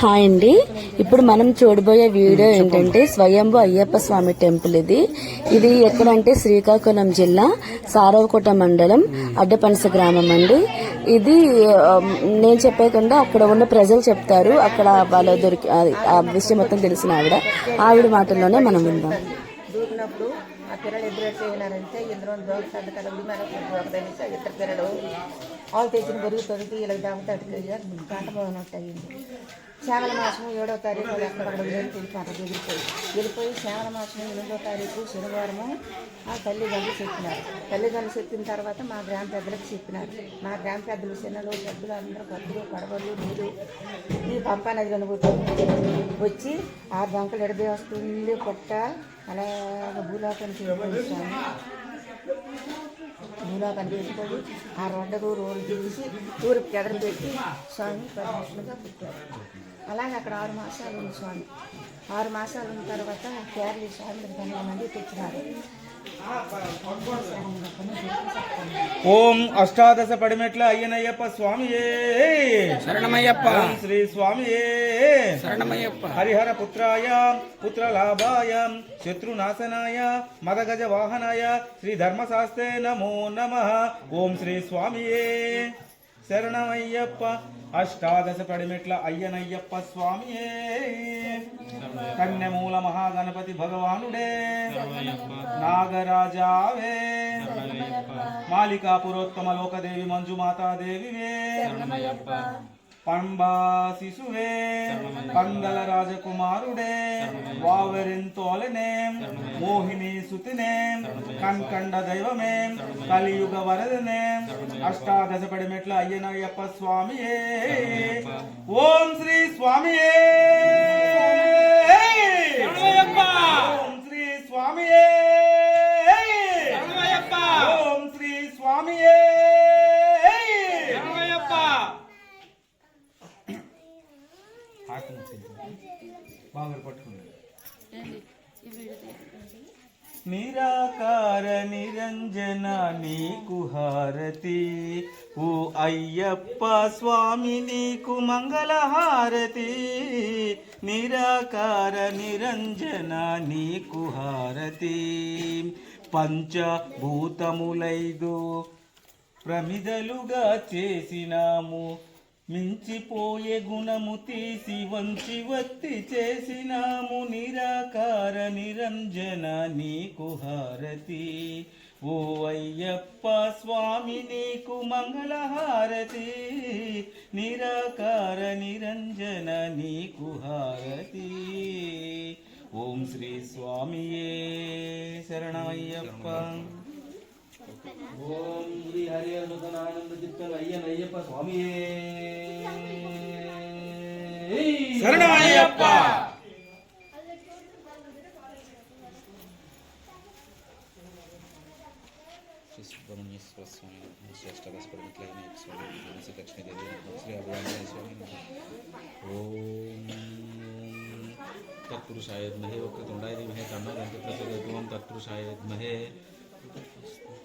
Hi అండి. ఇప్పుడు మనం చూడబోయే వీడియో ఏంటంటే స్వయంభూ అయ్యప్ప స్వామి టెంపుల్. ఇది ఎక్కడంటే శ్రీకాకుళం జిల్లా సారవకోట మండలం అడ్డపనస గ్రామం అండి. ఇది నేను చెప్పేకుండా అక్కడ ఉన్న ప్రజలు చెప్తారు. అక్కడ వాళ్ళ ఆ విషయం మొత్తం తెలిసిన ఆవిడ మాటల్లోనే మనం విందాం. ఆ పిల్లలు ఎదురెట్టు అయినారంటే ఇందులో దోసంత కదా మనకు ఇద్దరు పిల్లలు ఆవులు తెచ్చిన బరువు తొడిగి ఇలా దామతాడు కాటపోయినట్టు అయ్యింది. శ్రావణ మాసం 7వ తారీఖు ఎక్కడక్కడ వెళ్ళిపోయి శ్రావణ మాసం 8వ తారీఖు శనివారము ఆ తల్లిదండ్రులు చెప్పినారు. తల్లిదండ్రులు చెప్పిన తర్వాత మా గ్రామ పెద్దలకు చెప్పినారు. మా గ్రామ పెద్దలు చిన్నలు పెద్దలు అందరూ కత్తులు కడవలు నీరు ఈ పంపా నదిలో వచ్చి ఆ బంకలు ఎడబే వస్తుంది పొట్ట అలాగ భూలోకానికి వేసుకొని ఆ రోడ్డు తీసి ఊరికి ఎదరు పెట్టి స్వామి పరమేశ్వరుగా పుట్టారు. అలాగే అక్కడ 6 మాసాలు ఉంది స్వామి. 6 మాసాలు ఉన్న తర్వాత కేరళ స్వామి 12 మంది తెచ్చినారు. ఓం అష్టాదశ పడిమెట్ల అయ్యనయ్యప్ప స్వామియే శరణమయ్యప్ప. శ్రీ స్వామియే శరణమయ్యప్ప. హరిహర పుత్రాయ పుత్రలాభాయ శత్రునాశనాయ మదగజ వాహనాయ శ్రీ ధర్మశాస్త్రే నమో నమః. ఓం శ్రీ స్వామియే శరణమయ్యప్ప. అష్టాదశ పడిమెట్ల అయ్యనయ్యప్ప స్వామియే కన్యమూల మహాగణపతి భగవానుడే నాగరాజావే మాలికా పురోత్తమ లోకదేవి మంజుమాతాదేవివే పంబా శిశువే పందల రాజకుమారుడే వావెరింతోలనే మోహిని సుతినే కన్కండ దైవమే కలియుగ వరదనే అష్టాదశ పడిమెట్ల అయ్యనయ్యప్ప స్వామియే. ఓం శ్రీ స్వామియే ఓం శ్రీ స్వామియే ఓం శ్రీ స్వామియే. నిరాకార నిరంజన నీకు హారతి ఓ అయ్యప్ప స్వామి నీకు మంగళహారతి. నిరాకార నిరంజన నీకు హారతి. పంచభూతములైదు ప్రమిదలుగా చేసినాము మించిపోయే గుణము తీసి వంచి వత్తి చేసినాము. నిరాకార నిరంజన నీకు హారతి ఓ అయ్యప్ప స్వామి నీకు మంగళహారతి. నిరాకార నిరంజన నీకు హారతి. ఓం శ్రీ స్వామియే శరణమయ్యప్ప. ఓం శ్రీ హరిహరసుతనానంద చిత్త అయ్యనయ్యప్ప స్వామియే శరణమయ్యప్ప. సుబ్రహ్మణ్యేశ్వర స్వామి శ్రీ అష్టాదశ పడిమెట్ల అయ్యనయ్యప్ప స్వామి శ్రీ లక్ష్మీదేవి శ్రీ అభిరామయ్య స్వామి. ఓం తత్పురుషాయ విద్మహే వక్రతుండాయ ధీమహి తన్నో దంతి ప్రచోదయాత్. తత్పురుషాయ విద్మహే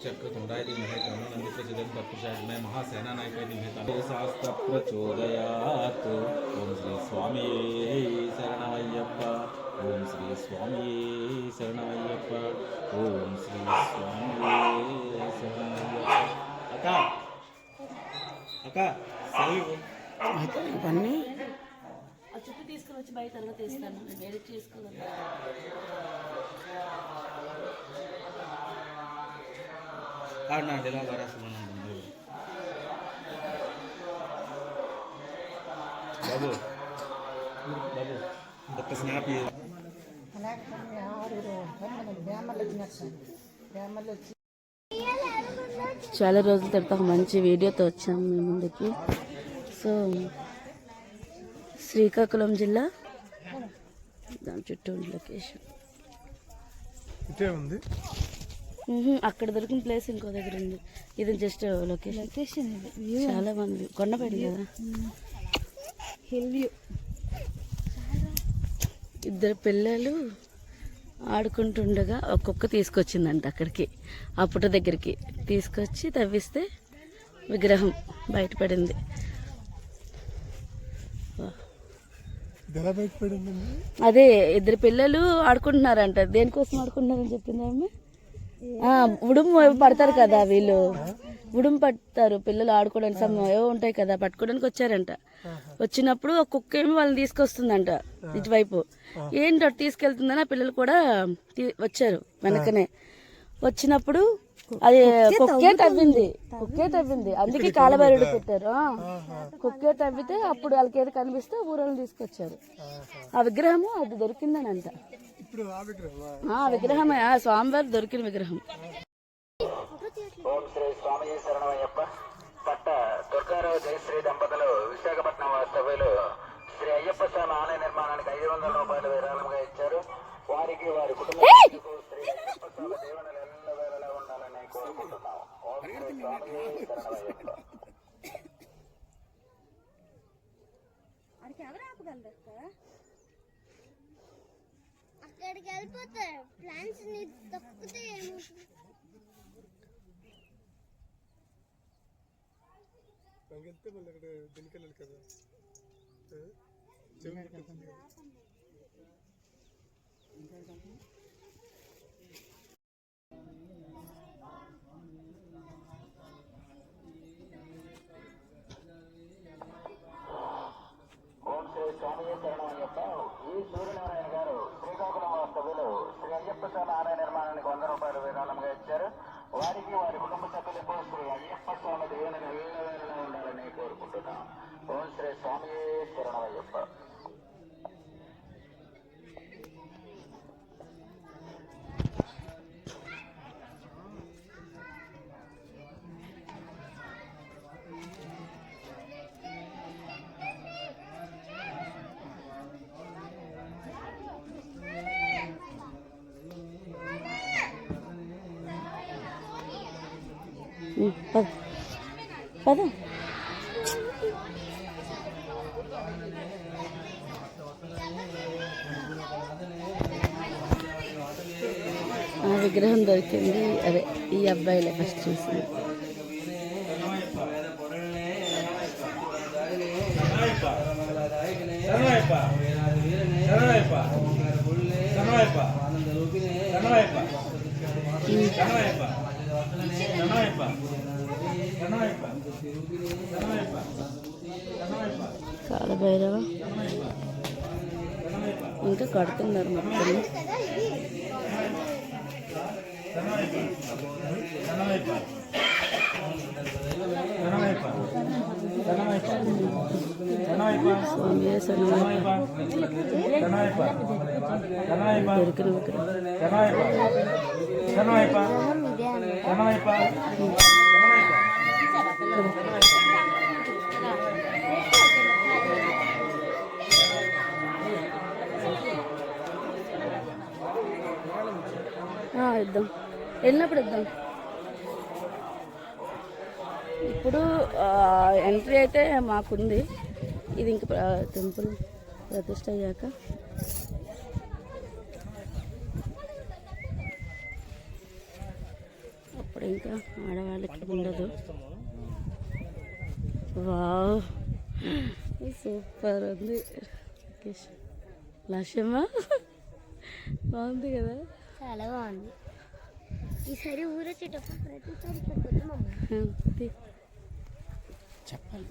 చక్రతుండాయ ధీమహి తన్నో దంతి ప్రచోదయాత్. తత్పురుషాయ విద్మహే మహాసేనానాయకాయ ధీమహి తన్నో శాస్త్ర ప్రచోదయాత్. ఓం శ్రీ స్వామియే శరణమయ్యప్ప. ఓం శ్రీ స్వామియే శరణమయ్యప్ప. ఓం శ్రీ స్వామియే శరణమయ్యప్ప. అక్క అక్క ఇవన్నీ చుట్టూ తీసుకుని వచ్చి బయట తర్వాత తీస్తాను. ఎడిట్ చేసుకోవాలి. ఆడినాడు ఎలా వరాసమని బాబు బాబు ఒక్క స్నాప్. చాలా రోజుల తర్వాత ఒక మంచి వీడియోతో వచ్చాము మీ ముందుకి. సో శ్రీకాకుళం జిల్లా దాని చుట్టూ లొకేషన్ ఉంది. అక్కడ దొరికిన ప్లేస్ ఇంకో దగ్గర ఉంది. ఇది జస్ట్ లొకేషన్. చాలా మంది కొండపేట కదా. Hill view. ఇద్దరు పిల్లలు ఆడుకుంటుండగా ఒక్కొక్క తీసుకొచ్చిందంట అక్కడికి ఆ పుట్ట దగ్గరికి తీసుకొచ్చి తవ్విస్తే విగ్రహం బయటపడింది. అదే ఇద్దరు పిల్లలు ఆడుకుంటున్నారంట. దేనికోసం ఆడుకుంటున్నారని చెప్పింది ఆమె. ఉడుము పడతారు కదా వీళ్ళు, ఉడుము పడతారు పిల్లలు ఆడుకోవడానికి. ఏవో ఉంటాయి కదా, పట్టుకోవడానికి వచ్చారంట. వచ్చినప్పుడు ఒక కుక్క ఏమో వాళ్ళని తీసుకొస్తుందంట ఇటువైపు. ఏంటో తీసుకెళ్తుందని ఆ పిల్లలు కూడా వచ్చారు వెనకనే. వచ్చినప్పుడు అది కుక్కే తవ్వింది. అందుకే కాలభైరుడు పెట్టారు. కుక్కే తవ్వితే అప్పుడు వాళ్ళకి ఏది కనిపిస్తే ఊరోళ్ళు తీసుకొచ్చారు. ఆ విగ్రహము అది దొరికిందని అంట. విగ్రహమే స్వామివారి దొరికిన విగ్రహం. ఓం శ్రీ స్వామి శరణమయ్యప్ప. పట్ట దుర్గారావు జయశ్రీ దంపతులు విశాఖపట్నం వాస్తవ్యులు శ్రీ అయ్యప్ప స్వామి ఆలయ నిర్మాణానికి 500 రూపాయలు విరాళంగా ఇచ్చారు. వారికి వారి కుటుంబానికి శ్రీ అయ్యప్ప స్వామి దేవుని ఎల్లవేళలా ఉండాలని కోరుకుంటున్నాం. ఓం శ్రీ స్వామి శరణమయ్యప్ప. అక్కడికి వెళ్ళిపోతారు. ప్లాన్స్ ని తొక్కితే ఏమవుతుంది? ఓం శ్రీ స్వామి శరణమయ్యప్ప. ఈ సూర్యనారాయణ గారు శ్రీకాకుళం వాస్తవ్యులు శ్రీ అయ్యప్ప స్వామి ఆలయ నిర్మాణానికి 100 రూపాయలు విరాళంగా ఇచ్చారు. వారికి వారి కుటుంబ సభ్యులకు శ్రీ అయ్యప్ప స్వామి దేవుని ఎల్లవేళలా ఉండాలని కోరుకుంటున్నాం. ఓం శ్రీ స్వామి శరణమయ్యప్ప. పద విగ్రహం దొరికింది. అదే ఈ అబ్బాయిలే ఫస్ట్ చూసింది. కాలభైరవ ఇంకా కడుతున్నారు మొత్తం. దొరికిన ఇద్దాం, వెళ్ళినప్పుడు ఇద్దాం. ఇప్పుడు ఎంట్రీ అయితే మాకుంది. ఇది ఇంక టెంపుల్ ప్రతిష్ట అయ్యాక అప్పుడు ఇంకా ఆడవాళ్ళకి ఉండదు. వావ్, సూపర్ ఉంది. లక్ష్యమ్మ బాగుంది కదా, చాలా బాగుంది. ఈసారి ఊరొచ్చేటప్పుడు ప్రతిసారి చెప్పుతామమ్మా. చెప్పాలి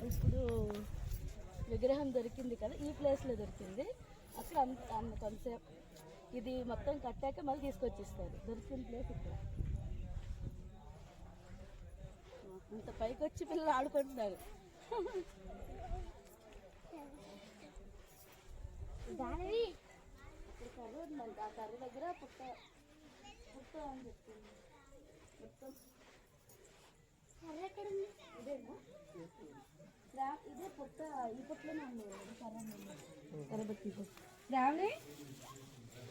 ఇప్పుడు విగ్రహం దొరికింది కదా, ఈ ప్లేస్లో దొరికింది. అక్కడ కొంతసేపు ఇది మొత్తం కట్టాక మళ్ళీ తీసుకొచ్చిస్తారు. దొరికిన ప్లేస్ ఇక్కడ. ఇంత పైకి వచ్చి పిల్లలు ఆడుకుంటున్నారు. ఇప్పుడు కర్ర ఉందంట, ఆ కర్ర దగ్గర పుట్ట అని చెప్తుంది. మొత్తం కర్ర ఎక్కడ ఉంది? ఇదేనా ఇదే పుట్ట, ఈ పుట్టలోనే ఉంది కర్ర పెట్టి.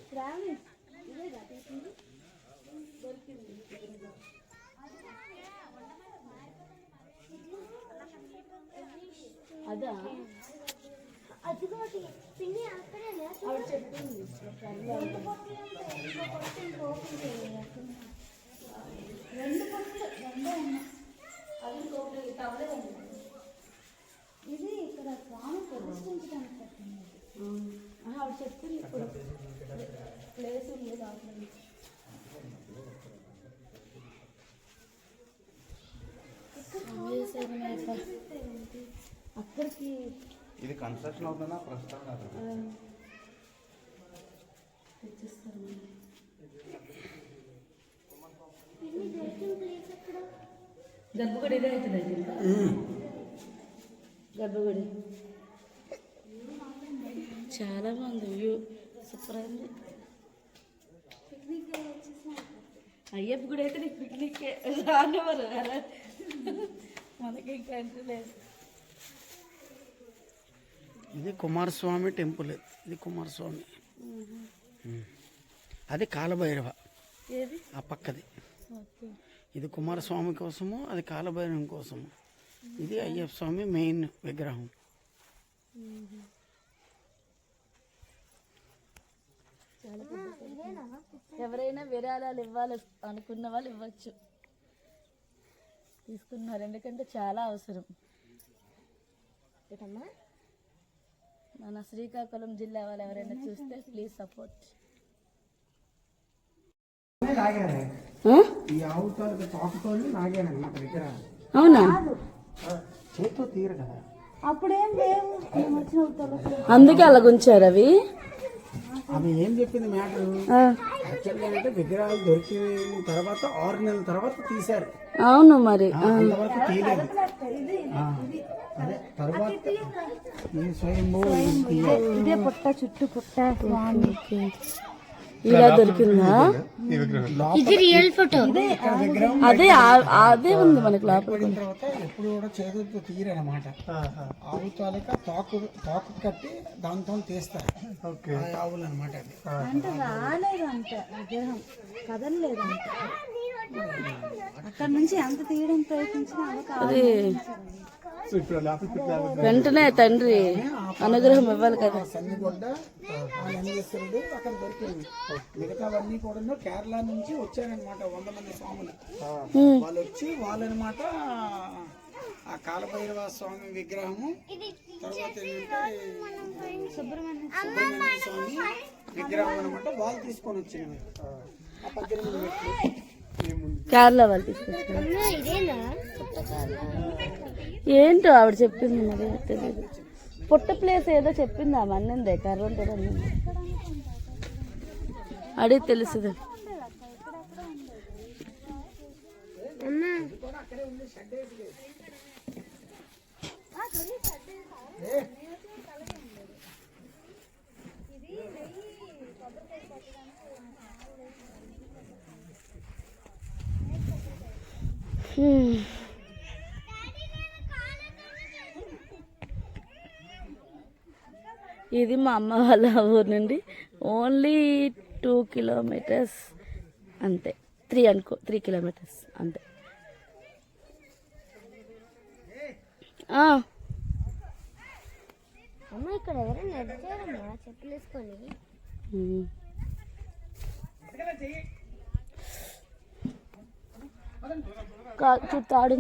శ్రావణి ఇదేగా తీసింది, దొరికింది. అదా అదిగోటి పిన్ని అక్కడేనా? ఆవిడ చెప్పింది. రెండు పొట్లు రెండే ఉన్నాయి. అది ఇంకొకటి తవ్వలేదండి. ఇది చెప్పింది ఇప్పుడు ప్లేస్ ఉంది దాంట్లో. అక్కడికి ఇది కన్స్ట్రక్షన్ అవుతుందా ప్రస్తుతం తెచ్చిస్తారు. గర్భగుడి ఇదే అవుతుంది. గర్భగుడి చాలా బాగుంది, వ్యూ సూపర్ అయింది. అయ్యప్ప గుడి అయితే నీకు పిక్నిక్ రానివ్వరు, మనకి ఇంకా ఎంట్రీ లేదు. ఇది కుమారస్వామి టెంపుల్, ఇది కుమారస్వామి, అది కాలభైరవ ఏది ఆ పక్కది. ఓకే. ఇది కుమారస్వామి కోసము, అది కాలభైరవం కోసము. ఇది అయ్యప్ప స్వామి మెయిన్ విగ్రహం. ఎవరైనా విరాళాలు ఇవ్వాలి అనుకున్న వాళ్ళు ఇవ్వచ్చు. తీసుకున్నారు, ఎందుకంటే చాలా అవసరం. మన శ్రీకాకుళం జిల్లా వాళ్ళు ఎవరైనా చూస్తే ప్లీజ్ సపోర్ట్. ఈ ఆవు తాలూకు తాకుతో నాగేనమాట విగ్రహం. అవునా? చేతితో తీరు కదా. అందుకే అలా గుంచారు అవి. ఆమె ఏం చెప్పింది మ్యాటర్ యాక్చువల్గా అంటే విగ్రహాలు దొరికిన తర్వాత 6 నెలల తర్వాత తీశారు. అవును మరి. అంతవరకు తీయలేదు. అదే తర్వాత ఈ స్వయంభూ ఇదే పుట్ట, చుట్టూ పుట్ట స్వామి. ఇలా దొరికిందా? ఇది రియల్ ఫోటో. అదే అదే ఉంది మనకి లోపల. తర్వాత ఎప్పుడు కూడా చేతులతో తీయరనమాట. ఆవు తాలూకా తాకు కట్టి దాంతో తీస్తారు ఆవులు అనమాట. అది అంటే రాలేదంట విగ్రహం, కదలలేదంట. అక్కడ నుంచి ఎంత తీయడం ప్రయత్నించినా అది వెంటనే తండ్రి అనుగ్రహం ఇవ్వాలి కదా. సన్నిగొడ్డ నందీశ్వరుడు అక్కడ దొరికింది. మిగతావన్నీ కూడా కేరళ నుంచి వచ్చారనమాట 100 మంది స్వాములు. వాళ్ళు వచ్చి వాళ్ళనమాట ఆ కాలభైరవ స్వామి విగ్రహము, తర్వాత ఏంటంటే సుబ్రహ్మణ్య స్వామి విగ్రహం అనమాట వాళ్ళు తీసుకొని వచ్చింది. ఆ 18 మెట్లు కేరళ వాళ్ళు తీసుకొచ్చారు. ఏంటో ఆవిడ చెప్పింది, మరి తెలియదు. పుట్ట ప్లేస్ ఏదో చెప్పింది ఆమె, అన్నిందే కర్ర ఉంటుంది అన్నింది. అడిగి తెలుసుది. ఇది మా అమ్మ వాళ్ళ ఊరు నుండి ఓన్లీ 2 కిలోమీటర్స్ అంతే. 3 కిలోమీటర్స్ అంతే. అమ్మ ఇక్కడ ఎవరైనా నడిచారమ్మా చెప్పులు వేసుకొని. చుట్టాడు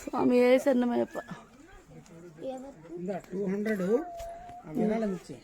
స్వామి సన్నమయ్యప్ప 200 విరాళం ఇచ్చి